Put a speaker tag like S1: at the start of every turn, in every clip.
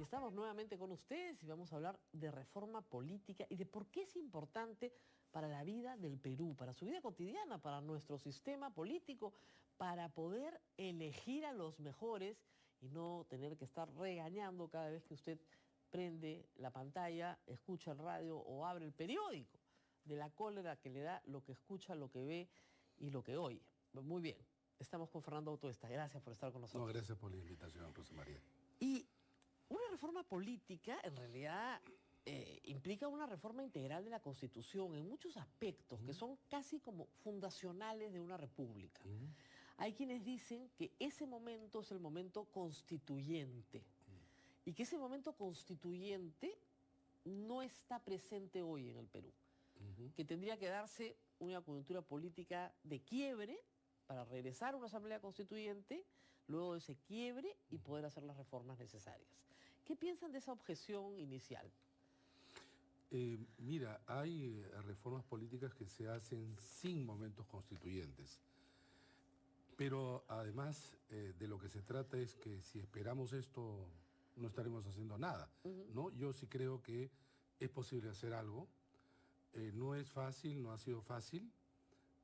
S1: Y estamos nuevamente con ustedes y vamos a hablar de reforma política y de por qué es importante para la vida del Perú, para su vida cotidiana, para nuestro sistema político, para poder elegir a los mejores y no tener que estar regañando cada vez que usted prende la pantalla, escucha el radio o abre el periódico, de la cólera que le da lo que escucha, lo que ve y lo que oye. Muy bien, estamos con Fernando Autuesta. Gracias por estar con nosotros.
S2: No, gracias por la invitación, Rosa María.
S1: Y una reforma política, en realidad, implica una reforma integral de la Constitución en muchos aspectos que son casi como fundacionales de una república. Hay quienes dicen que ese momento es el momento constituyente y que ese momento constituyente no está presente hoy en el Perú, que tendría que darse una coyuntura política de quiebre para regresar a una asamblea constituyente, luego de ese quiebre y poder hacer las reformas necesarias. ¿Qué piensan de esa objeción inicial?
S2: Mira, hay reformas políticas que se hacen sin momentos constituyentes, pero además de lo que se trata es que si esperamos esto no estaremos haciendo nada, ¿no? Yo sí creo que es posible hacer algo, no es fácil, no ha sido fácil,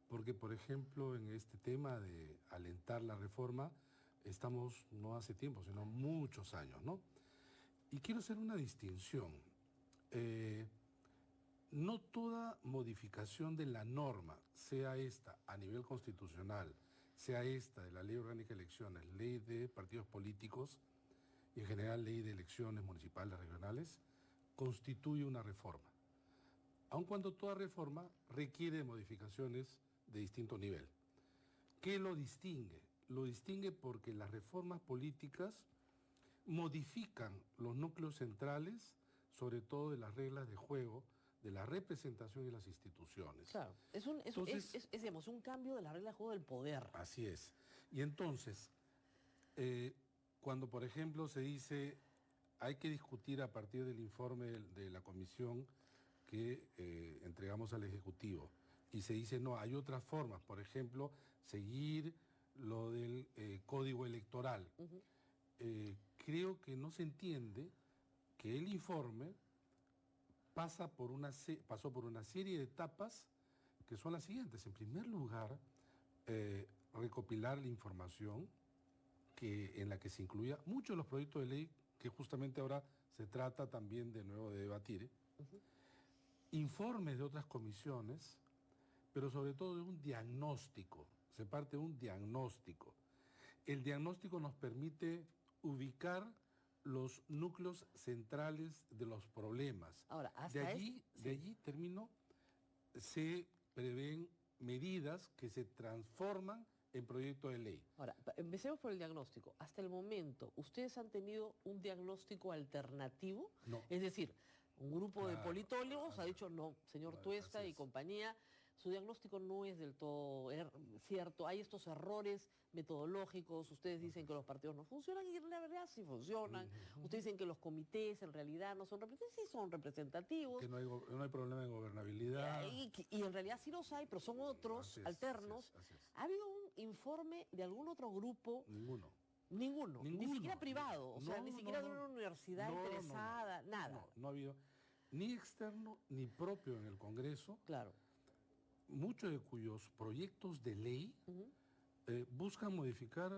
S2: porque, por ejemplo, en este tema de alentar la reforma, estamos no hace tiempo, sino muchos años, ¿no? Y quiero hacer una distinción. No toda modificación de la norma, sea esta a nivel constitucional, sea esta de la Ley Orgánica de Elecciones, Ley de Partidos Políticos y en general Ley de Elecciones Municipales, Regionales, constituye una reforma. Aun cuando toda reforma requiere modificaciones de distinto nivel. ¿Qué lo distingue? Lo distingue porque las reformas políticas modifican los núcleos centrales, sobre todo de las reglas de juego, de la representación y las instituciones.
S1: Claro, es digamos, un cambio de la regla de juego del poder.
S2: Así es. Y entonces, cuando por ejemplo se dice hay que discutir a partir del informe de la comisión que entregamos al Ejecutivo, y se dice, no, hay otras formas, por ejemplo, seguir lo del código electoral. Creo que no se entiende que el informe pasó por una serie de etapas que son las siguientes. En primer lugar, recopilar la información en la que se incluía muchos de los proyectos de ley que justamente ahora se trata también de nuevo de debatir, informes de otras comisiones, pero sobre todo de un diagnóstico, se parte de un diagnóstico. El diagnóstico nos permite ubicar los núcleos centrales de los problemas.
S1: Ahora, hasta
S2: de allí termino, se prevén medidas que se transforman en proyecto de ley.
S1: Ahora, empecemos por el diagnóstico. Hasta el momento, ¿ustedes han tenido un diagnóstico alternativo?
S2: No.
S1: Es decir, un grupo de politólogos ha dicho, no, señor Tuesta y compañía, su diagnóstico no es del todo cierto, hay estos errores metodológicos, ustedes dicen que los partidos no funcionan y en la verdad sí funcionan, ustedes dicen que los comités en realidad no son representativos, sí son representativos.
S2: Que no hay problema de gobernabilidad.
S1: Y en realidad sí los hay, pero son otros, alternos.
S2: Así es.
S1: ¿Ha habido un informe de algún otro grupo?
S2: Ninguno,
S1: ni siquiera privado, o sea, ni siquiera de una universidad interesada, nada.
S2: No ha habido ni externo ni propio en el Congreso.
S1: Claro.
S2: Muchos de cuyos proyectos de ley buscan modificar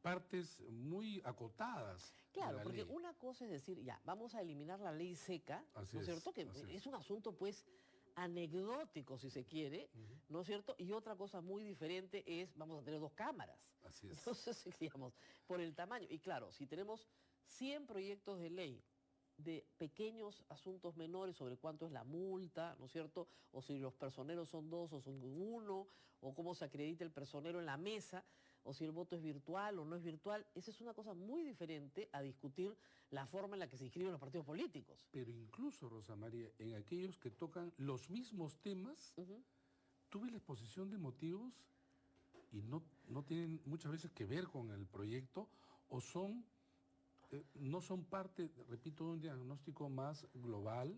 S2: partes muy acotadas.
S1: Claro,
S2: de la
S1: porque
S2: ley.
S1: Una cosa es decir, ya, vamos a eliminar la ley seca, ¿no es cierto? Que es un asunto, pues, anecdótico, si se quiere, ¿no es cierto? Y otra cosa muy diferente es, vamos a tener 2 cámaras.
S2: Así es.
S1: Entonces, digamos, por el tamaño. Y claro, si tenemos 100 proyectos de ley de pequeños asuntos menores sobre cuánto es la multa, ¿no es cierto? O si los personeros son 2 o son 1, o cómo se acredita el personero en la mesa, o si el voto es virtual o no es virtual. Esa es una cosa muy diferente a discutir la forma en la que se inscriben los partidos políticos.
S2: Pero incluso, Rosa María, en aquellos que tocan los mismos temas, tuve la exposición de motivos y no tienen muchas veces que ver con el proyecto o no son parte, repito, de un diagnóstico más global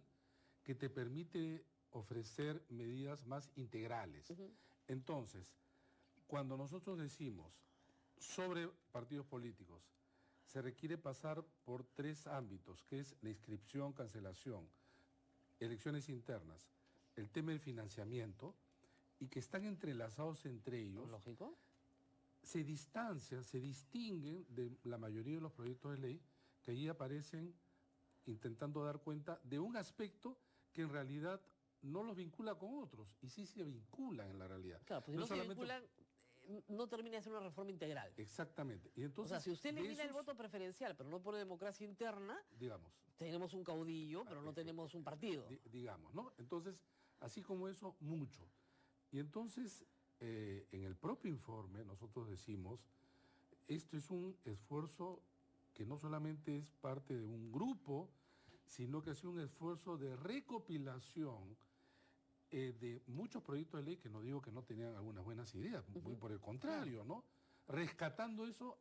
S2: que te permite ofrecer medidas más integrales. Entonces, cuando nosotros decimos sobre partidos políticos, se requiere pasar por 3 ámbitos, que es la inscripción, cancelación, elecciones internas, el tema del financiamiento, y que están entrelazados entre ellos.
S1: ¿Lógico?
S2: Se distancian, se distinguen de la mayoría de los proyectos de ley que allí aparecen intentando dar cuenta de un aspecto que en realidad no los vincula con otros, y sí se vinculan en la realidad.
S1: Claro, pues si no se vinculan, no termina de ser una reforma integral.
S2: Exactamente. Y entonces,
S1: o sea, si usted elimina el voto preferencial, pero no pone democracia interna,
S2: digamos,
S1: tenemos un caudillo, pero no tenemos un partido.
S2: Digamos, ¿no? Entonces, así como eso, mucho. Y entonces, en el propio informe, nosotros decimos, esto es un esfuerzo que no solamente es parte de un grupo, sino que ha sido un esfuerzo de recopilación de muchos proyectos de ley, que no digo que no tenían algunas buenas ideas, muy por el contrario, ¿no? Rescatando eso,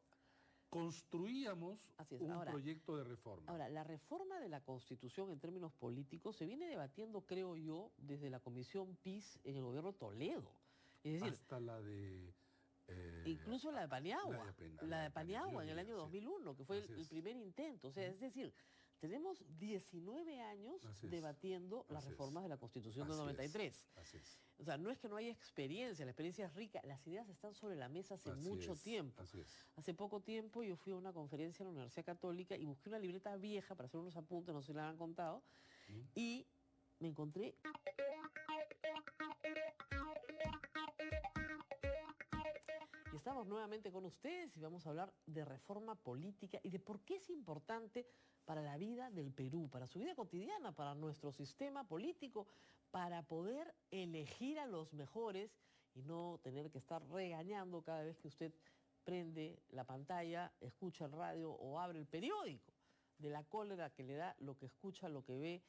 S2: construíamos un proyecto de reforma.
S1: Ahora, la reforma de la Constitución en términos políticos se viene debatiendo, creo yo, desde la Comisión PIS en el gobierno Toledo. Es decir,
S2: hasta la de...
S1: incluso la de Paniagua. La de Paniagua en el año 2001, que fue el primer intento. O sea, es decir, tenemos 19 años debatiendo las reformas de la Constitución del 93.
S2: Así es.
S1: O sea, no es que no haya experiencia, la experiencia es rica, las ideas están sobre la mesa hace mucho tiempo. Hace poco tiempo yo fui a una conferencia en la Universidad Católica y busqué una libreta vieja para hacer unos apuntes, no sé si la han contado, y me encontré... Y estamos nuevamente con ustedes y vamos a hablar de reforma política y de por qué es importante para la vida del Perú, para su vida cotidiana, para nuestro sistema político, para poder elegir a los mejores y no tener que estar regañando cada vez que usted prende la pantalla, escucha el radio o abre el periódico, de la cólera que le da lo que escucha, lo que ve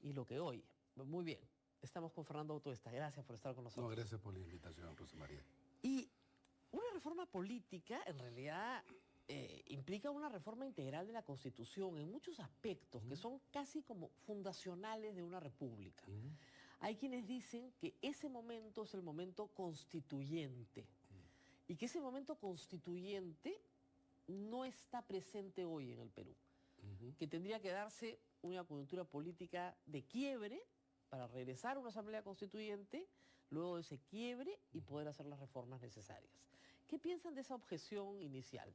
S1: y lo que oye. Muy bien, estamos con Fernando Autuesta. Gracias por estar con nosotros.
S2: No, gracias por la invitación, Rosa María.
S1: Y una reforma política, en realidad, implica una reforma integral de la Constitución en muchos aspectos que son casi como fundacionales de una república. Hay quienes dicen que ese momento es el momento constituyente y que ese momento constituyente no está presente hoy en el Perú, que tendría que darse una coyuntura política de quiebre para regresar a una asamblea constituyente, luego de ese quiebre y poder hacer las reformas necesarias. ¿Qué piensan de esa objeción inicial?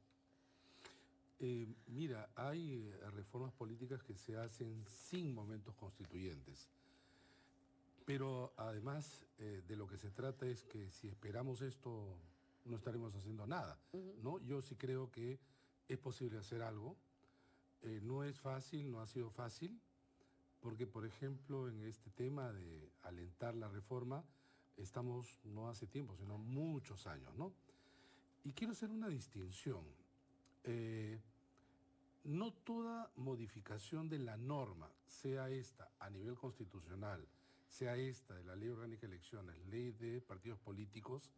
S2: Mira, hay reformas políticas que se hacen sin momentos constituyentes. Pero además de lo que se trata es que si esperamos esto, no estaremos haciendo nada, ¿no? Yo sí creo que es posible hacer algo. No es fácil, no ha sido fácil, porque, por ejemplo, en este tema de alentar la reforma, estamos no hace tiempo, sino muchos años, ¿no? Y quiero hacer una distinción. No toda modificación de la norma, sea esta a nivel constitucional, sea esta de la Ley Orgánica de Elecciones, Ley de Partidos Políticos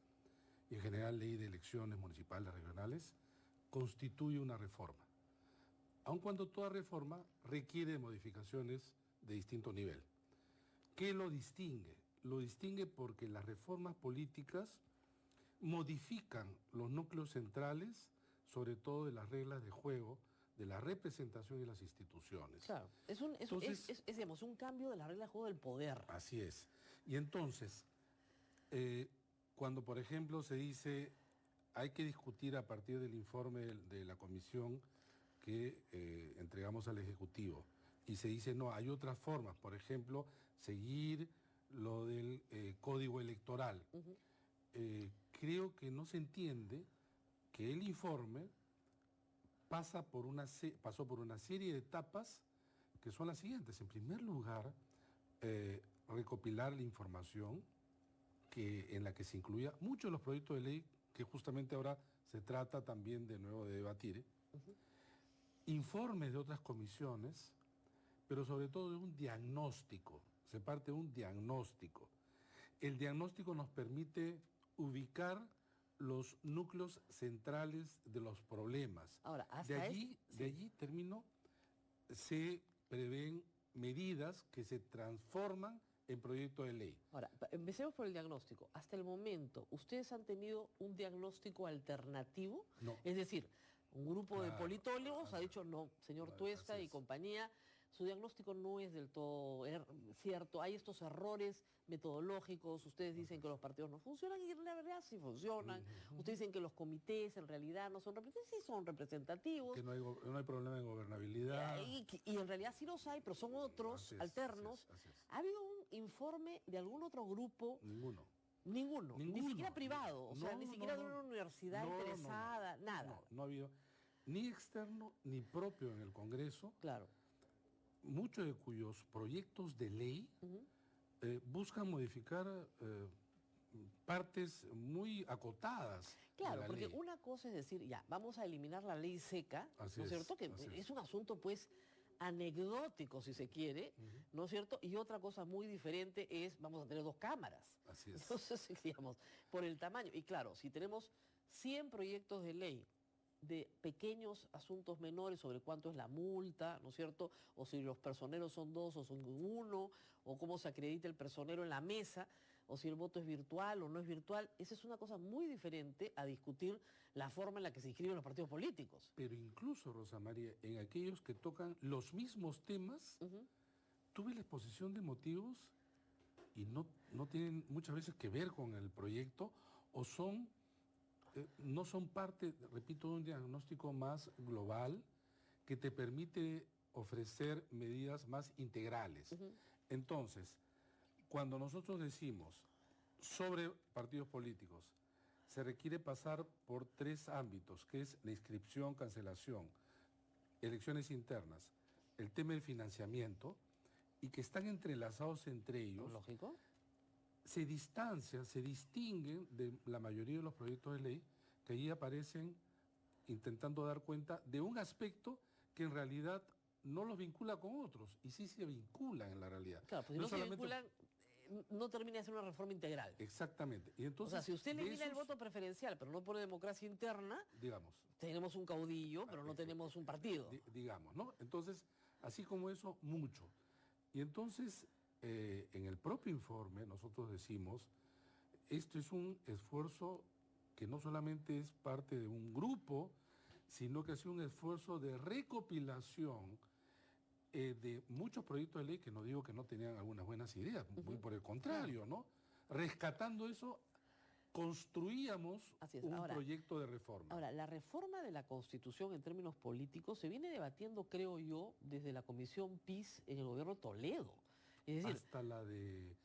S2: y en general Ley de Elecciones Municipales, Regionales, constituye una reforma. Aun cuando toda reforma requiere modificaciones de distinto nivel. ¿Qué lo distingue? Lo distingue porque las reformas políticas modifican los núcleos centrales, sobre todo de las reglas de juego, de la representación y las instituciones.
S1: Claro, digamos, un cambio de la regla de juego del poder.
S2: Así es. Y entonces, cuando por ejemplo se dice, hay que discutir a partir del informe de la comisión que entregamos al Ejecutivo, y se dice, no, hay otras formas, por ejemplo, seguir lo del código electoral. Creo que no se entiende que el informe pasó por una serie de etapas que son las siguientes. En primer lugar, recopilar la información en la que se incluía muchos de los proyectos de ley que justamente ahora se trata también de nuevo de debatir, informes de otras comisiones, pero sobre todo de un diagnóstico. Se parte de un diagnóstico. El diagnóstico nos permite ubicar los núcleos centrales de los problemas.
S1: Ahora,
S2: de allí se prevén medidas que se transforman en proyecto de ley.
S1: Ahora, empecemos por el diagnóstico. Hasta el momento, ¿ustedes han tenido un diagnóstico alternativo?
S2: No.
S1: Es decir, Un grupo de
S2: Claro,
S1: politólogos ha
S2: claro.
S1: dicho, no, señor
S2: Claro,
S1: Tuesta
S2: así
S1: y
S2: es.
S1: compañía, su diagnóstico no es del todo cierto. Hay estos errores metodológicos. Ustedes dicen que los partidos no funcionan y la verdad sí funcionan. Ustedes dicen que los comités en realidad no son representativos, sí son representativos.
S2: Que no hay problema de gobernabilidad.
S1: Y en realidad sí los hay, pero son otros,
S2: Así es,
S1: alternos.
S2: así es.
S1: ¿Ha habido un informe de algún otro grupo?
S2: Ninguno.
S1: Ninguno, ni siquiera privado, o sea,
S2: No,
S1: ni siquiera
S2: no,
S1: de una
S2: no.
S1: universidad
S2: No, no, no.
S1: interesada, nada.
S2: No ha habido ni externo ni propio en el Congreso,
S1: Claro.
S2: muchos de cuyos proyectos de ley buscan modificar partes muy acotadas
S1: Claro,
S2: de la
S1: porque
S2: ley.
S1: una cosa es decir, ya, vamos a eliminar la ley seca,
S2: Así
S1: ¿no es
S2: es,
S1: cierto? Que
S2: así
S1: es
S2: es.
S1: un asunto, pues, anecdótico, si se quiere, ¿no es cierto? Y otra cosa muy diferente es, vamos a tener 2 cámaras.
S2: Así es.
S1: Entonces, digamos, por el tamaño. Y claro, si tenemos 100 proyectos de ley de pequeños asuntos menores sobre cuánto es la multa, ¿no es cierto? O si los personeros son 2 o son 1, o cómo se acredita el personero en la mesa, o si el voto es virtual o no es virtual. Esa es una cosa muy diferente a discutir la forma en la que se inscriben los partidos políticos.
S2: Pero incluso, Rosa María, en aquellos que tocan los mismos temas, tuve la exposición de motivos y no tienen muchas veces que ver con el proyecto o no son parte, repito, de un diagnóstico más global que te permite ofrecer medidas más integrales. Entonces, cuando nosotros decimos sobre partidos políticos, se requiere pasar por 3 ámbitos, que es la inscripción, cancelación, elecciones internas, el tema del financiamiento, y que están entrelazados entre ellos,
S1: ¿Lógico?
S2: se distancian, se distinguen de la mayoría de los proyectos de ley que allí aparecen intentando dar cuenta de un aspecto que en realidad no los vincula con otros, y sí se vinculan en la realidad.
S1: Claro, pues si no se vinculan, no termina de ser una reforma integral.
S2: Exactamente. Y entonces,
S1: o sea, si usted
S2: de
S1: elimina el
S2: esos,
S1: voto preferencial, pero no pone democracia interna,
S2: digamos,
S1: tenemos un caudillo, pero no tenemos un partido.
S2: digamos, ¿no? Entonces, así como eso, mucho. Y entonces, en el propio informe, nosotros decimos, esto es un esfuerzo que no solamente es parte de un grupo, sino que ha sido un esfuerzo de recopilación de muchos proyectos de ley que no digo que no tenían algunas buenas ideas, muy por el contrario, ¿no? Rescatando eso, construíamos un proyecto de reforma.
S1: Ahora, la reforma de la Constitución en términos políticos se viene debatiendo, creo yo, desde la Comisión PIS en el gobierno Toledo. Es decir,
S2: hasta la de...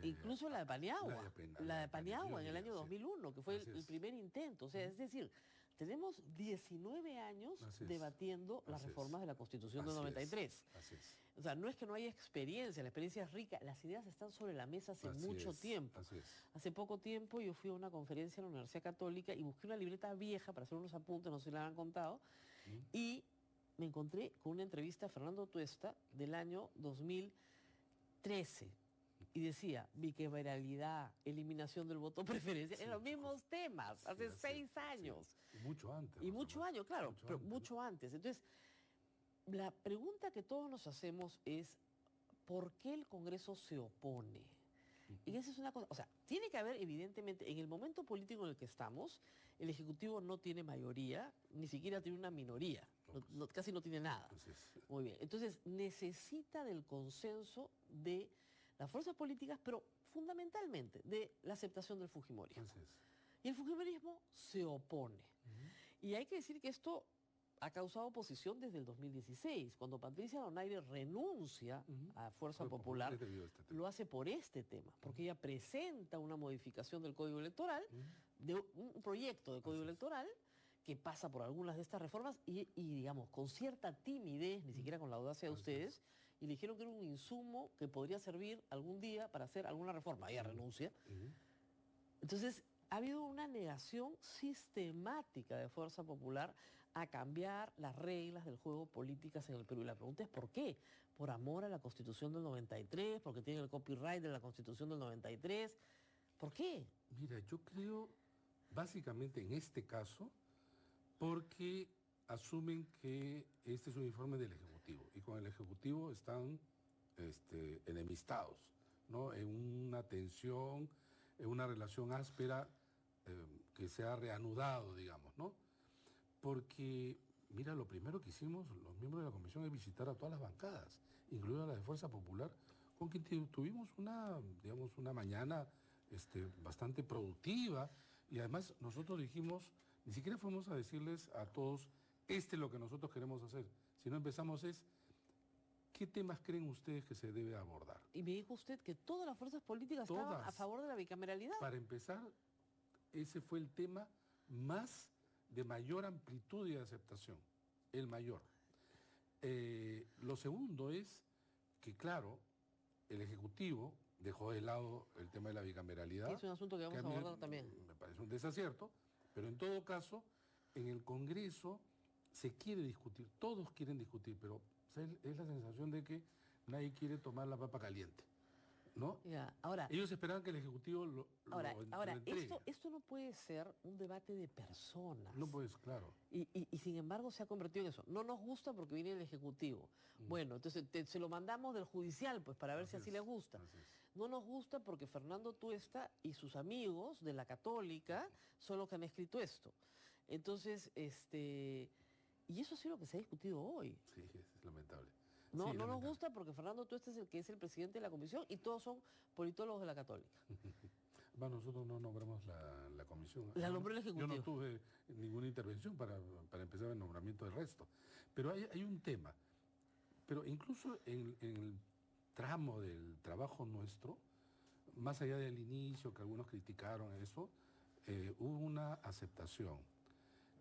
S1: incluso la de Paniagua. La de Paniagua en el año 2001, que fue el primer intento. O sea, es decir, tenemos 19 años debatiendo las reformas de la Constitución del 93.
S2: Así es.
S1: O sea, no es que no haya experiencia, la experiencia es rica, las ideas están sobre la mesa hace mucho tiempo. Hace poco tiempo yo fui a una conferencia en la Universidad Católica y busqué una libreta vieja para hacer unos apuntes, no sé si la han contado, y me encontré con una entrevista a Fernando Tuesta del año 2013. Y decía, bicameralidad, eliminación del voto preferencial, en los mismos temas, hace 6 años.
S2: Y mucho antes.
S1: Y mucho años, claro, pero mucho antes. Entonces, la pregunta que todos nos hacemos es, ¿por qué el Congreso se opone? Y esa es una cosa, o sea, tiene que haber, evidentemente, en el momento político en el que estamos, el Ejecutivo no tiene mayoría, ni siquiera tiene una minoría, casi no tiene nada. Muy bien, entonces necesita del consenso de las fuerzas políticas, pero fundamentalmente de la aceptación del fujimorismo. Y el fujimorismo se opone. Y hay que decir que esto ha causado oposición desde el 2016. Cuando Patricia Donaire renuncia a Fuerza Popular, lo hace por este tema, porque ella presenta una modificación del Código Electoral, de un proyecto de Código Electoral, que pasa por algunas de estas reformas y digamos, con cierta timidez, ni siquiera con la audacia de ustedes, y le dijeron que era un insumo que podría servir algún día para hacer alguna reforma. Ella renuncia. Entonces, ha habido una negación sistemática de Fuerza Popular a cambiar las reglas del juego políticas en el Perú. Y la pregunta es ¿por qué? Por amor a la Constitución del 93, porque tienen el copyright de la Constitución del 93. ¿Por qué?
S2: Mira, yo creo, básicamente en este caso, porque asumen que este es un informe del Ejecutivo y con el Ejecutivo están enemistados, ¿no? En una tensión, en una relación áspera que se ha reanudado, digamos, ¿no? Porque, mira, lo primero que hicimos los miembros de la comisión es visitar a todas las bancadas, incluida la de Fuerza Popular, con quien tuvimos digamos, una mañana bastante productiva, y además nosotros dijimos, ni siquiera fuimos a decirles a todos, es lo que nosotros queremos hacer, sino empezamos ¿qué temas creen ustedes que se debe abordar?
S1: Y me dijo usted que todas las fuerzas políticas estaban a favor de la bicameralidad.
S2: Para empezar, ese fue el tema de mayor amplitud y aceptación, el mayor. Lo segundo es que, claro, el Ejecutivo dejó de lado el tema de la bicameralidad.
S1: Es un asunto que vamos a abordar también.
S2: Me parece un desacierto, pero en todo caso, en el Congreso se quiere discutir, todos quieren discutir, pero es la sensación de que nadie quiere tomar la papa caliente, ¿no?
S1: Ya, ahora,
S2: ellos esperaban que el Ejecutivo lo entregue.
S1: Esto no puede ser un debate de personas.
S2: No puedes, claro.
S1: Y sin embargo se ha convertido en eso. No nos gusta porque viene el Ejecutivo. Bueno, entonces se lo mandamos del judicial, pues para ver si así les gusta. No nos gusta porque Fernando Tuesta y sus amigos de la Católica son los que han escrito esto. Entonces, y eso ha sido lo que se ha discutido hoy.
S2: Sí, es lamentable.
S1: No,
S2: sí,
S1: no
S2: lamentable.
S1: nos gusta porque Fernando Tuesta es el que es el presidente de la comisión y todos son politólogos de la Católica.
S2: Bueno, nosotros no nombramos la comisión.
S1: La nombró el Ejecutivo.
S2: Yo no tuve ninguna intervención para empezar el nombramiento del resto. Pero hay un tema. Pero incluso en el tramo del trabajo nuestro, más allá del inicio, que algunos criticaron eso, hubo una aceptación.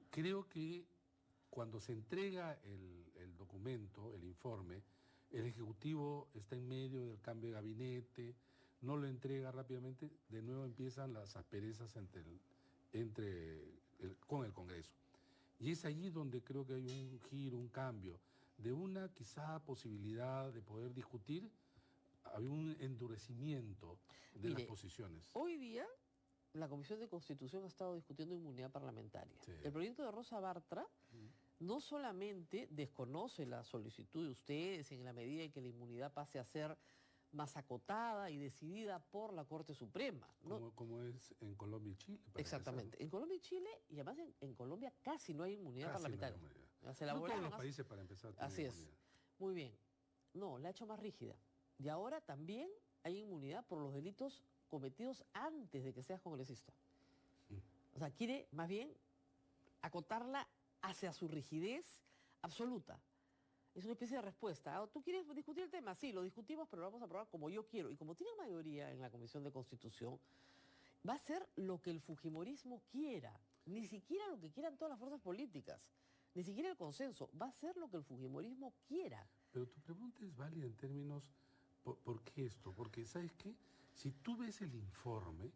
S2: Creo que cuando se entrega el documento, el informe, el Ejecutivo está en medio del cambio de gabinete, no lo entrega rápidamente, de nuevo empiezan las asperezas con el Congreso. Y es allí donde creo que hay un giro, un cambio, de una quizá posibilidad de poder discutir, había un endurecimiento de las posiciones.
S1: Hoy día, la Comisión de Constitución ha estado discutiendo inmunidad parlamentaria.
S2: Sí.
S1: El proyecto de Rosa Bartra no solamente desconoce la solicitud de ustedes en la medida en que la inmunidad pase a ser más acotada y decidida por la Corte Suprema, ¿no?
S2: Como es en Colombia y Chile.
S1: Exactamente. En Colombia y Chile, y además en Colombia casi no hay inmunidad parlamentaria.
S2: No hay inmunidad.
S1: Se
S2: No todos los países, para empezar, tienen
S1: así
S2: inmunidad.
S1: Es. Muy bien. No, la ha hecho más rígida. Y ahora también hay inmunidad por los delitos cometidos antes de que seas congresista. O sea, quiere más bien acotarla hacia su rigidez absoluta. Es una especie de respuesta. ¿Tú quieres discutir el tema? Sí, lo discutimos, pero lo vamos a aprobar como yo quiero. Y como tiene mayoría en la Comisión de Constitución, va a ser lo que el fujimorismo quiera. Ni siquiera lo que quieran todas las fuerzas políticas. Ni siquiera el consenso. Va a ser lo que el fujimorismo quiera.
S2: Pero tu pregunta es válida en términos, ¿por qué esto? Porque, ¿sabes qué? Si tú ves el informe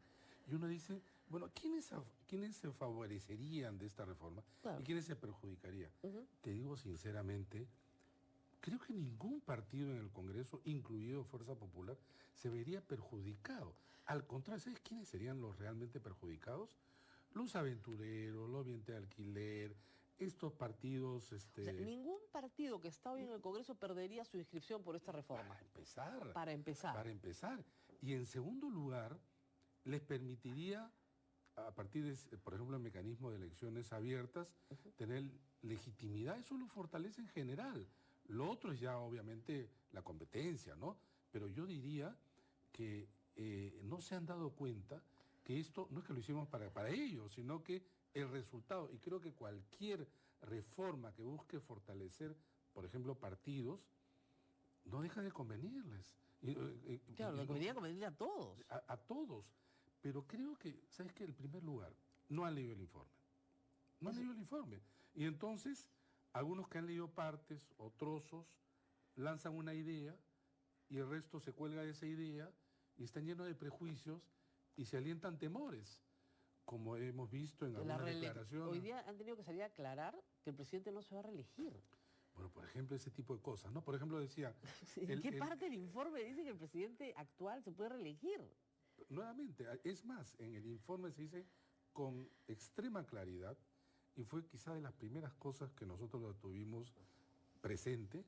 S2: y uno dice, bueno, ¿quiénes se favorecerían de esta reforma? Claro. ¿Y quiénes se perjudicarían? Te digo sinceramente, creo que ningún partido en el Congreso, incluido Fuerza Popular, se vería perjudicado. Al contrario, ¿sabes quiénes serían los realmente perjudicados? Los aventureros, los bienes de alquiler, estos partidos...
S1: O sea, ningún partido que está hoy en el Congreso perdería su inscripción por esta reforma.
S2: Para empezar. Y en segundo lugar, les permitiría, a partir de, por ejemplo, el mecanismo de elecciones abiertas, tener legitimidad. Eso lo fortalece en general. Lo otro es ya, obviamente, la competencia, ¿no? Pero yo diría que no se han dado cuenta que esto no es que lo hicimos para ellos, sino que el resultado, y creo que cualquier reforma que busque fortalecer, por ejemplo, partidos, no deja de convenirles.
S1: Claro, debería convenirle a todos.
S2: A todos. Pero creo que, ¿sabes qué? En primer lugar, no han leído el informe. No han leído el informe. Y entonces, algunos que han leído partes o trozos, lanzan una idea y el resto se cuelga de esa idea y están llenos de prejuicios y se alientan temores, como hemos visto en algunas declaraciones.
S1: Hoy día han tenido que salir a aclarar que el presidente no se va a reelegir.
S2: Bueno, por ejemplo, ese tipo de cosas, ¿no? Por ejemplo, decía...
S1: ¿En qué parte del informe dice que el presidente actual se puede reelegir?
S2: Nuevamente, es más, en el informe se dice con extrema claridad, y fue quizá de las primeras cosas que nosotros lo tuvimos presente,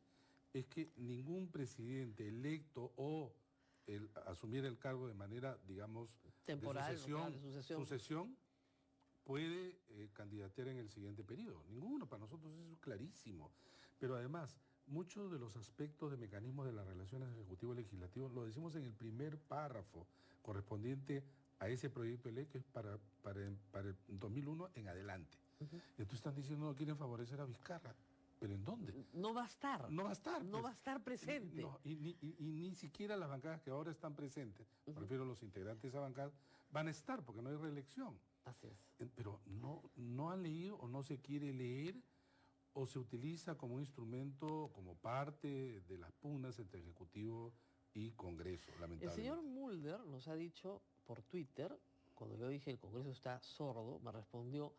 S2: es que ningún presidente electo o asumir el cargo de manera, digamos,
S1: temporal,
S2: de sucesión, puede candidatear en el siguiente periodo. Ninguno, para nosotros eso es clarísimo. Pero además, muchos de los aspectos de mecanismos de las relaciones ejecutivo-legislativo lo decimos en el primer párrafo correspondiente a ese proyecto de ley que es para el 2001 en adelante. Entonces están diciendo no quieren favorecer a Vizcarra. ¿Pero en dónde?
S1: No va a estar.
S2: No va a estar.
S1: No
S2: pues.
S1: va a estar presente.
S2: No, y ni siquiera las bancadas que ahora están presentes, prefiero los integrantes de esa bancada, van a estar porque no hay reelección.
S1: Así es.
S2: Pero no han leído o no se quiere leer o se utiliza como un instrumento, como parte de las pugnas entre Ejecutivo y Congreso,
S1: El
S2: lamentablemente.
S1: señor Mulder nos ha dicho por Twitter, cuando yo dije el Congreso está sordo, me respondió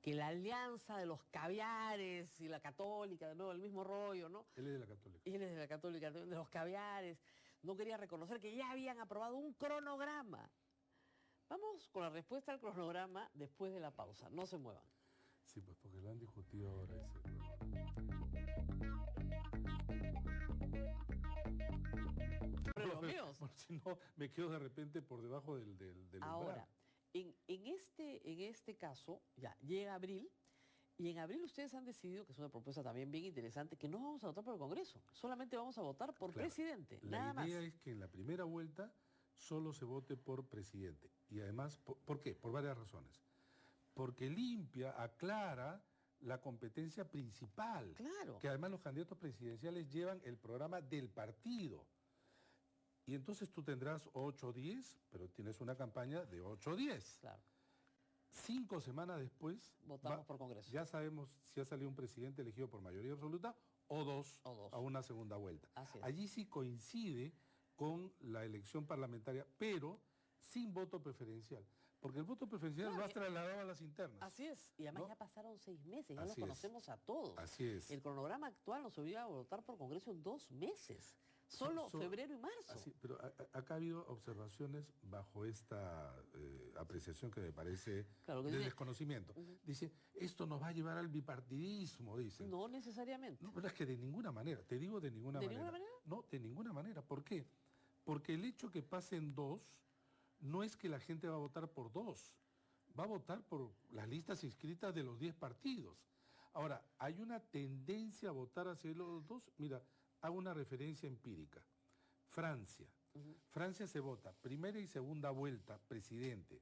S1: que la alianza de los caviares y la católica, de nuevo, el mismo rollo, ¿no?
S2: Él es de la Católica.
S1: Y él es de la católica, de los caviares, no quería reconocer que ya habían aprobado un cronograma. Vamos con la respuesta al cronograma después de la pausa, no se muevan.
S2: Sí, pues porque lo han discutido ahora ese.
S1: Pero los míos.
S2: Porque si no, me quedo de repente por debajo del
S1: Ahora,
S2: umbral.
S1: en este caso, ya llega abril, y en abril ustedes han decidido, que es una propuesta también bien interesante, que no vamos a votar por el Congreso, solamente vamos a votar por
S2: Claro,
S1: presidente,
S2: la
S1: nada más.
S2: idea es que en la primera vuelta solo se vote por presidente. Y además, ¿por qué? Por varias razones. Porque limpia, aclara la competencia principal.
S1: Claro.
S2: Que además los candidatos presidenciales llevan el programa del partido. Y entonces tú tendrás 8 o 10, pero tienes una campaña de 8 o 10.
S1: Claro.
S2: 5 semanas después,
S1: Votamos por Congreso.
S2: ya sabemos si ha salido un presidente elegido por mayoría absoluta o dos a una segunda vuelta.
S1: Así es.
S2: Allí sí coincide con la elección parlamentaria, pero sin voto preferencial. Porque el voto preferencial
S1: Claro,
S2: lo has trasladado a las internas.
S1: Así es, y además
S2: ¿no?
S1: ya pasaron 6 meses, ya
S2: Así
S1: los
S2: es.
S1: conocemos a todos.
S2: Así es.
S1: El cronograma actual nos obliga a votar por Congreso en 2 meses, solo febrero y marzo.
S2: Así, pero acá ha habido observaciones bajo esta apreciación que me parece
S1: Claro, que
S2: de
S1: dice,
S2: desconocimiento. Dice, esto nos va a llevar al bipartidismo, dicen.
S1: no necesariamente.
S2: No, pero es que de ninguna manera, te digo de ninguna
S1: ¿De
S2: manera.
S1: ninguna manera?
S2: No, de ninguna manera. ¿Por qué? Porque el hecho que pasen 2 no es que la gente va a votar por 2, va a votar por las listas inscritas de los 10 partidos. Ahora, hay una tendencia a votar hacia los 2. Mira, hago una referencia empírica. Francia. Francia se vota primera y segunda vuelta, presidente,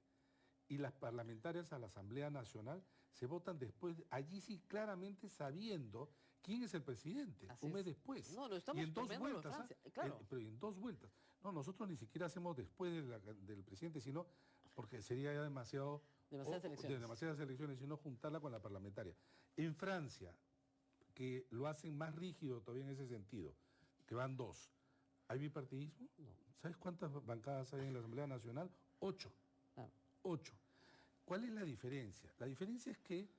S2: y las parlamentarias a la Asamblea Nacional se votan después, allí sí claramente sabiendo quién es el presidente,
S1: Así
S2: un mes
S1: es.
S2: después.
S1: No, lo estamos
S2: y en 2
S1: copiando lo de
S2: vueltas,
S1: Francia, claro.
S2: pero en 2 vueltas. No, nosotros ni siquiera hacemos después del presidente, sino porque sería ya demasiadas elecciones, sino juntarla con la parlamentaria. En Francia, que lo hacen más rígido todavía en ese sentido, que van 2. ¿Hay bipartidismo?
S1: No.
S2: ¿Sabes cuántas bancadas hay en la Asamblea Nacional? 8.
S1: Claro.
S2: 8. ¿Cuál es la diferencia? La diferencia es que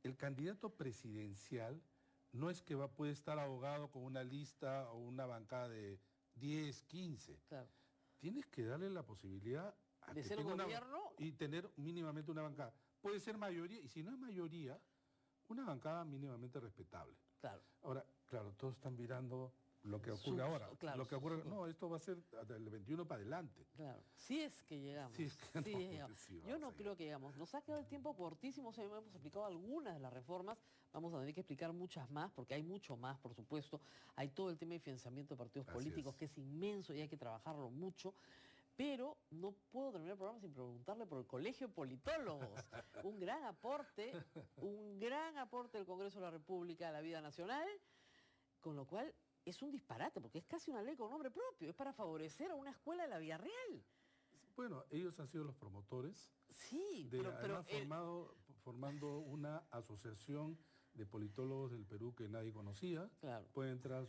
S2: el candidato presidencial no es que puede estar ahogado con una lista o una bancada de 10, 15.
S1: Claro.
S2: Tienes que darle la posibilidad a
S1: de
S2: que
S1: ser
S2: tenga
S1: gobierno
S2: y tener mínimamente una bancada. Puede ser mayoría, y si no es mayoría, una bancada mínimamente respetable.
S1: Claro.
S2: Ahora, claro, todos están mirando lo que ocurre ahora.
S1: Claro,
S2: lo que ocurre, no, esto va a ser del 21 para adelante.
S1: Claro, si es que llegamos.
S2: Sí, es que no,
S1: llegamos.
S2: sí,
S1: Yo no
S2: vamos a
S1: creo que llegamos. Nos ha quedado el tiempo cortísimo, hemos explicado algunas de las reformas, vamos a tener que explicar muchas más, porque hay mucho más, por supuesto. Hay todo el tema de financiamiento de partidos
S2: Así
S1: políticos,
S2: es.
S1: que es inmenso y hay que trabajarlo mucho. Pero no puedo terminar el programa sin preguntarle por el Colegio de Politólogos. Un gran aporte del Congreso de la República a la vida nacional, con lo cual es un disparate, porque es casi una ley con nombre propio, es para favorecer a una escuela de la vida real.
S2: Bueno, ellos han sido los promotores
S1: Sí,
S2: de
S1: pero
S2: además formando una asociación de politólogos del Perú que nadie conocía.
S1: Claro.
S2: Puede entrar a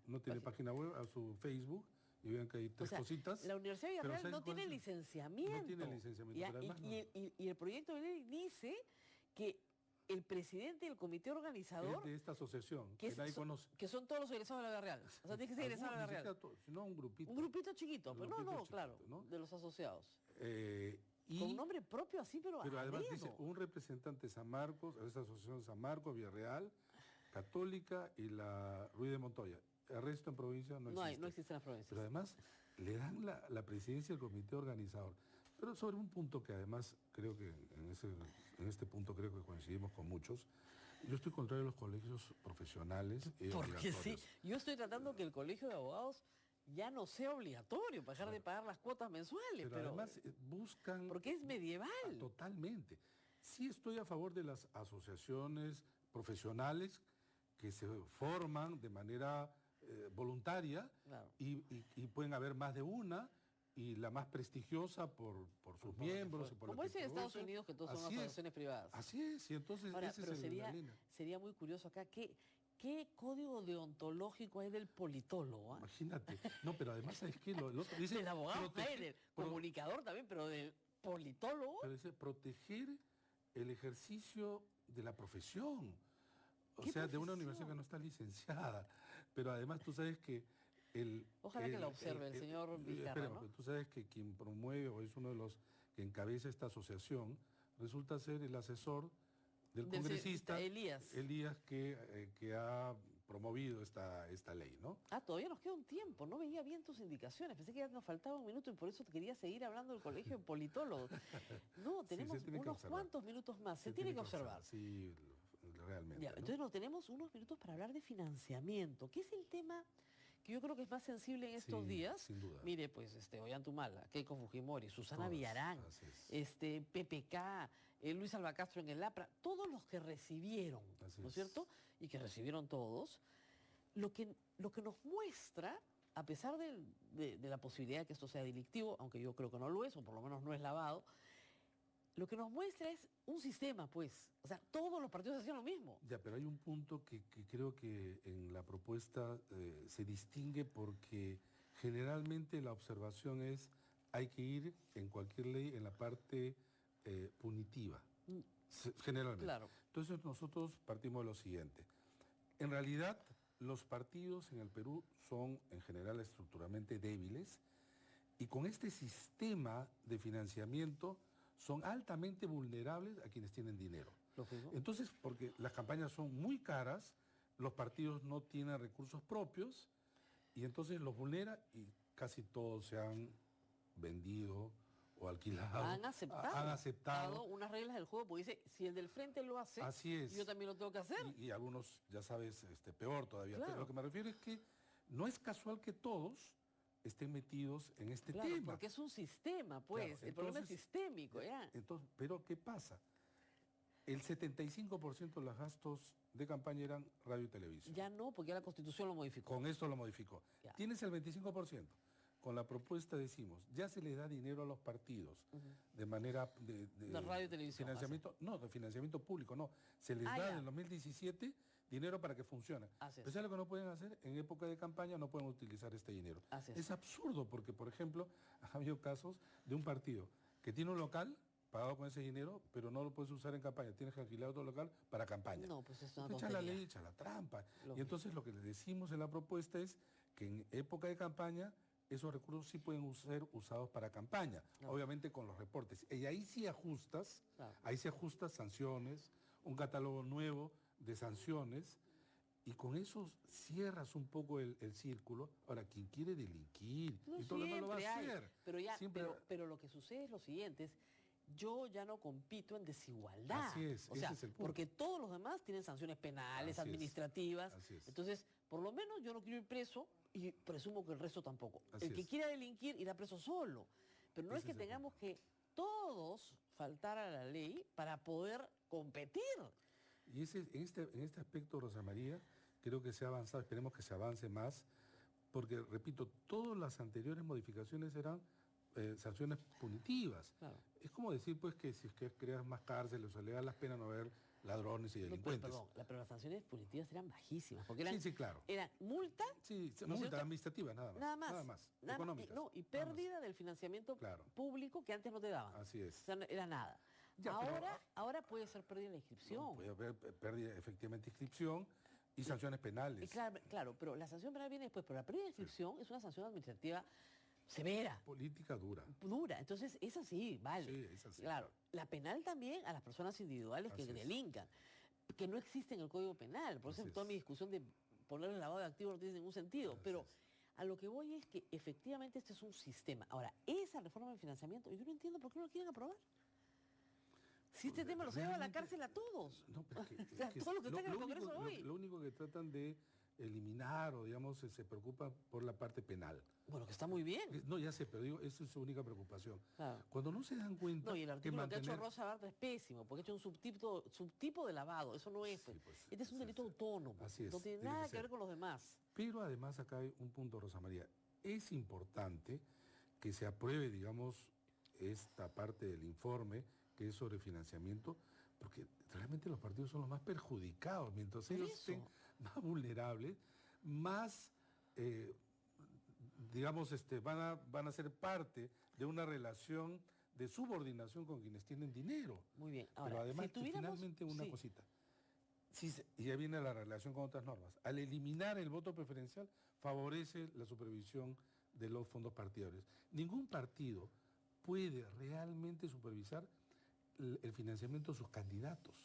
S2: no tiene página web, a su Facebook y vean que hay 3 cositas.
S1: La Universidad de
S2: pero
S1: Villarreal no
S2: ¿saben cuál
S1: tiene
S2: es?
S1: licenciamiento.
S2: No tiene licenciamiento,
S1: Y,
S2: pero además
S1: y el proyecto de ley dice que el presidente del comité organizador,
S2: es de esta asociación que
S1: que,
S2: nadie conoce.
S1: que son todos los egresados de la vida real. O sea, tiene que ser egresado de la vida real.
S2: Sino un grupito.
S1: Un grupito chiquito, pero
S2: grupito
S1: no,
S2: chiquito,
S1: claro,
S2: ¿no?
S1: de los asociados.
S2: Y,
S1: Con un nombre propio así, pero
S2: además
S1: a
S2: dice
S1: dedo.
S2: un representante de San Marcos, esa asociación de San Marcos, Villarreal, Católica y la Ruiz de Montoya. El resto en provincia no existe.
S1: No existen las provincias.
S2: Pero además le dan la presidencia del comité organizador. Pero sobre un punto que además creo que en este punto creo que coincidimos con muchos. Yo estoy contrario a los colegios profesionales y
S1: Porque sí,
S2: obligatorios.
S1: yo estoy tratando que el colegio de abogados ya no sea obligatorio, para dejar de pagar las cuotas mensuales,
S2: Pero además buscan...
S1: porque es medieval.
S2: Totalmente. Sí estoy a favor de las asociaciones profesionales que se forman de manera voluntaria,
S1: Claro.
S2: y pueden haber más de una, y la más prestigiosa por sus miembros. Y por
S1: Como
S2: lo
S1: es
S2: que
S1: en Estados
S2: producen.
S1: Unidos, que todos son
S2: Así es.
S1: asociaciones privadas.
S2: Así es, y entonces
S1: Ahora,
S2: ese
S1: pero
S2: es la línea.
S1: sería muy curioso acá, ¿qué código deontológico hay del politólogo?
S2: Imagínate. No, pero además, ¿sabes qué? El otro dice...
S1: Del abogado,
S2: proteger-
S1: del
S2: pro-
S1: comunicador también, pero del politólogo.
S2: Pero dice proteger el ejercicio de la profesión. O
S1: ¿Qué
S2: sea, de una
S1: profesión?
S2: universidad que no está licenciada. Pero además tú sabes que
S1: Ojalá que la observe el señor Vizcarra,
S2: espérame,
S1: ¿no?
S2: pero tú sabes que quien promueve o es uno de los que encabeza esta asociación resulta ser el asesor del congresista
S1: Elías.
S2: que ha promovido esta ley, ¿no?
S1: Todavía nos queda un tiempo, no veía bien tus indicaciones, pensé que ya nos faltaba un minuto y por eso te quería seguir hablando del colegio de politólogos. No, tenemos
S2: se tiene que
S1: unos
S2: observar.
S1: cuantos minutos más, se tiene que observar.
S2: Sí, realmente.
S1: Ya,
S2: ¿no?
S1: entonces tenemos unos minutos para hablar de financiamiento, que es el tema que yo creo que es más sensible en estos
S2: Sí,
S1: días.
S2: sin duda.
S1: Mire, pues Ollantumala, Keiko Fujimori, Susana
S2: Todas,
S1: Villarán,
S2: así es.
S1: PPK, Luis Alba Castro en el APRA, todos los que recibieron,
S2: Así
S1: ¿no es
S2: es.
S1: cierto? Y que recibieron todos, lo que nos muestra, a pesar de la posibilidad de que esto sea delictivo, aunque yo creo que no lo es, o por lo menos no es lavado, lo que nos muestra es un sistema, pues. O sea, todos los partidos hacían lo mismo.
S2: Ya, pero hay un punto que creo que en la propuesta se distingue, porque generalmente la observación es hay que ir en cualquier ley en la parte punitiva, generalmente.
S1: Claro.
S2: Entonces nosotros partimos de lo siguiente. En realidad, los partidos en el Perú son en general estructuralmente débiles, y con este sistema de financiamiento son altamente vulnerables a quienes tienen dinero.
S1: Lógico.
S2: Entonces, porque las campañas son muy caras, los partidos no tienen recursos propios, y entonces los vulnera, y casi todos se han vendido o alquilado.
S1: Han
S2: Han aceptado.
S1: unas reglas del juego, porque dice, si el del frente lo hace,
S2: Así es.
S1: yo también lo tengo que hacer.
S2: Y algunos, ya sabes, peor todavía.
S1: Claro.
S2: Pero lo que me refiero es que no es casual que todos estén metidos en este
S1: Claro,
S2: tema.
S1: porque es un sistema, pues.
S2: Claro,
S1: el problema es
S2: entonces,
S1: sistémico, ya.
S2: Entonces, pero ¿qué pasa? El 75% de los gastos de campaña eran radio y televisión.
S1: Ya no, porque ya la Constitución lo modificó.
S2: Con esto lo modificó.
S1: Ya.
S2: Tienes el 25%. Con la propuesta decimos, ya se les da dinero a los partidos de manera
S1: De radio y televisión,
S2: financiamiento, no, de financiamiento público, no. Se les da
S1: ya.
S2: en el 2017 dinero para que funcione.
S1: Así es.
S2: Pero ¿sabes lo que no pueden hacer? En época de campaña no pueden utilizar este dinero.
S1: Así es.
S2: Es absurdo, porque, por ejemplo, ha habido casos de un partido que tiene un local pagado con ese dinero, pero no lo puedes usar en campaña. Tienes que alquilar otro local para campaña.
S1: No, pues es una
S2: Echa la
S1: tontería.
S2: ley, echa la trampa.
S1: Lógico.
S2: Y entonces lo que le decimos en la propuesta es que en época de campaña esos recursos sí pueden ser usados para campaña,
S1: No.
S2: obviamente con los reportes. Y ahí sí ajustas,
S1: Claro.
S2: ahí se ajustas sanciones, un catálogo nuevo de sanciones, y con eso cierras un poco el círculo. Ahora, quien quiere delinquir
S1: No,
S2: y todo lo demás lo va a
S1: siempre hay,
S2: hacer.
S1: Pero, ya,
S2: Siempre-
S1: pero lo que sucede es lo siguiente, yo ya no compito en desigualdad.
S2: Así es,
S1: o
S2: ese
S1: sea,
S2: es el punto.
S1: porque todos los demás tienen sanciones penales,
S2: Así es,
S1: administrativas.
S2: así es.
S1: Entonces, por lo menos yo no quiero ir preso y presumo que el resto tampoco.
S2: Así
S1: El que
S2: es.
S1: quiera delinquir irá preso solo. Pero no
S2: Ese
S1: es que
S2: es el
S1: tengamos que todos faltar a la ley para poder competir.
S2: Y en este aspecto, Rosa María, creo que se ha avanzado, esperemos que se avance más, porque, repito, todas las anteriores modificaciones eran sanciones punitivas.
S1: Claro.
S2: Es como decir, pues, que si es que creas más cárceles o le das las penas no haber ladrones y
S1: No, pero,
S2: delincuentes.
S1: perdón, pero las sanciones punitivas eran bajísimas, porque eran,
S2: Sí, claro.
S1: eran multa.
S2: Sí,
S1: ¿no es
S2: multa
S1: cierto?
S2: administrativa, nada más.
S1: Nada más.
S2: Nada más.
S1: Nada más,
S2: Económicas.
S1: y
S2: nada más.
S1: pérdida del financiamiento
S2: Claro.
S1: público que antes no te daban.
S2: Así es.
S1: O sea, no era nada.
S2: Ya, pero,
S1: ahora puede ser pérdida de la inscripción.
S2: No, puede haber pérdida, efectivamente, de inscripción y sanciones penales.
S1: Claro, pero la sanción penal viene después, pero la pérdida de inscripción es una sanción administrativa severa,
S2: Política dura.
S1: dura. Entonces, esa sí, vale.
S2: Sí, esa sí.
S1: Claro, la penal también a las personas individuales que
S2: Así es.
S1: delincan, que no existe en el Código Penal. Por eso
S2: Así
S1: toda
S2: es.
S1: mi discusión de ponerle lavado de activos no tiene ningún sentido.
S2: Así
S1: Pero
S2: es.
S1: a lo que voy es que efectivamente este es un sistema. Ahora, esa reforma del financiamiento, yo no entiendo por qué no lo quieren aprobar. Si este tema los lleva a la cárcel a todos.
S2: No, pero
S1: O sea, todos los que están en el Congreso hoy.
S2: Lo único que tratan de eliminar o, digamos, se preocupa por la parte penal.
S1: Bueno, que está muy bien.
S2: No, ya sé, pero digo, esa es su única preocupación.
S1: Claro.
S2: Cuando no se dan cuenta
S1: No, y el
S2: que
S1: artículo que ha hecho Rosa Bartra es pésimo, porque ha hecho un subtipo de lavado. Eso no es.
S2: Sí, pues,
S1: este es un delito autónomo.
S2: Así es,
S1: No tiene
S2: tiene
S1: nada
S2: que
S1: que ver
S2: ser.
S1: con los demás.
S2: Pero además acá hay un punto, Rosa María. Es importante que se apruebe, digamos, esta parte del informe, que es sobre financiamiento, porque realmente los partidos son los más perjudicados. Mientras
S1: Por
S2: ellos
S1: eso.
S2: estén más vulnerables, más, digamos, van a ser parte de una relación de subordinación con quienes tienen dinero.
S1: Muy bien. Ahora,
S2: Pero además,
S1: si tuviéramos...
S2: finalmente una
S1: sí.
S2: cosita. Y ya viene la relación con otras normas. Al eliminar el voto preferencial, favorece la supervisión de los fondos partidarios. Ningún partido puede realmente supervisar el financiamiento de sus candidatos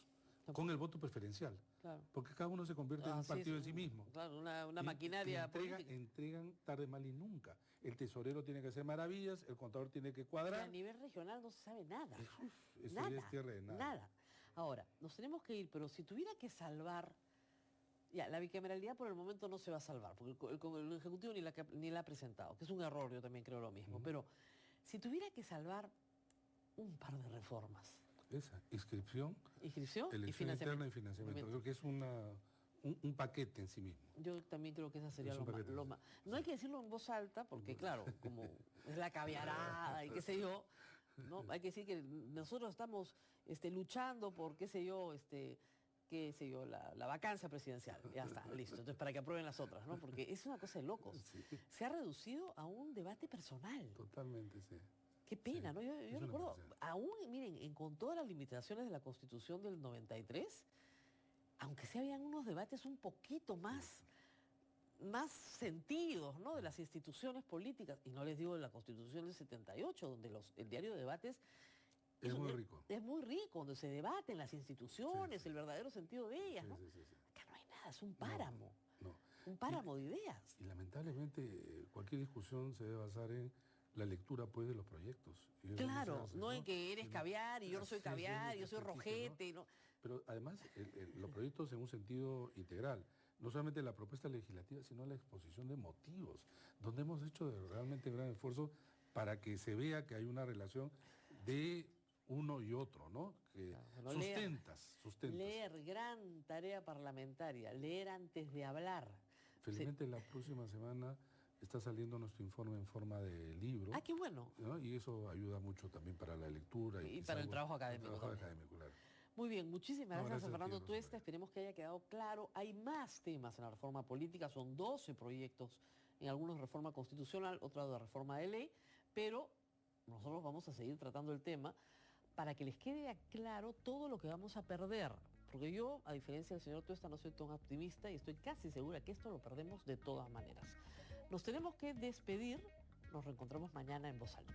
S2: con el voto preferencial.
S1: Claro.
S2: Porque cada uno se convierte en un partido en sí mismo.
S1: Claro, una
S2: Y
S1: maquinaria política.
S2: entregan tarde, mal y nunca. El tesorero tiene que hacer maravillas, el contador tiene que
S1: Y
S2: cuadrar.
S1: a nivel regional no se sabe nada.
S2: Eso
S1: Nada,
S2: ya es tierra de nada.
S1: nada. Ahora, nos tenemos que ir, pero si tuviera que salvar... Ya, la bicameralidad por el momento no se va a salvar, porque el Ejecutivo ni la ha presentado, que es un error, yo también creo lo mismo. Pero si tuviera que salvar un par de reformas...
S2: Esa, inscripción,
S1: Inscripción y
S2: elección interna y
S1: financiamiento.
S2: financiamiento. Creo que es un paquete en sí mismo.
S1: Yo también creo que esa sería
S2: Es un paquete.
S1: lo más. No hay que decirlo en voz alta, porque claro, como es la caviarada y qué sé yo, ¿no? Hay que decir que nosotros estamos luchando por, qué sé yo, la vacancia presidencial. Ya está, listo. Entonces, para que aprueben las otras, ¿no? Porque es una cosa de locos.
S2: Sí,
S1: Se ha reducido a un debate personal.
S2: totalmente, sí.
S1: Qué pena,
S2: Sí,
S1: ¿no? Yo
S2: es una
S1: recuerdo,
S2: pena.
S1: aún, miren, con todas las limitaciones de la Constitución del 93, aunque sí habían unos debates un poquito más sentidos, ¿no? De las instituciones políticas, y no les digo de la Constitución del 78, donde el diario de debates
S2: Es muy rico.
S1: es muy rico, donde se debaten las instituciones,
S2: Sí, sí.
S1: el verdadero sentido de ellas,
S2: Sí,
S1: ¿no?
S2: sí, sí, sí.
S1: Acá no hay nada, es un páramo,
S2: No.
S1: un páramo de ideas.
S2: Y lamentablemente cualquier discusión se debe basar en la lectura, pues, de los proyectos. Y eso
S1: Claro,
S2: se hace,
S1: no en que eres
S2: Sino-
S1: caviar y yo no soy
S2: Sí, sí,
S1: caviar, yo soy
S2: sí, sí,
S1: rojete, ¿no?
S2: Pero además, los proyectos en un sentido integral, no solamente la propuesta legislativa, sino la exposición de motivos, donde hemos hecho realmente gran esfuerzo para que se vea que hay una relación de uno y otro, ¿no? Que
S1: Claro,
S2: sustentas.
S1: Leer, gran tarea parlamentaria, leer antes de hablar.
S2: Felizmente la próxima semana está saliendo nuestro informe en forma de libro.
S1: Ah, qué bueno.
S2: ¿No? Y eso ayuda mucho también para la lectura.
S1: Y
S2: quizá,
S1: para el
S2: bueno,
S1: trabajo académico
S2: el trabajo
S1: también.
S2: académico, claro.
S1: Muy bien, muchísimas
S2: No,
S1: gracias a
S2: gracias a ti,
S1: Fernando
S2: Rosa
S1: Tuesta.
S2: María.
S1: Esperemos que haya quedado claro. Hay más temas en la reforma política, son 12 proyectos, en algunos de reforma constitucional, otros de reforma de ley, pero nosotros vamos a seguir tratando el tema para que les quede claro todo lo que vamos a perder. Porque yo, a diferencia del señor Tuesta, no soy tan optimista y estoy casi segura que esto lo perdemos de todas maneras. Nos tenemos que despedir, nos reencontramos mañana en Voz Alta.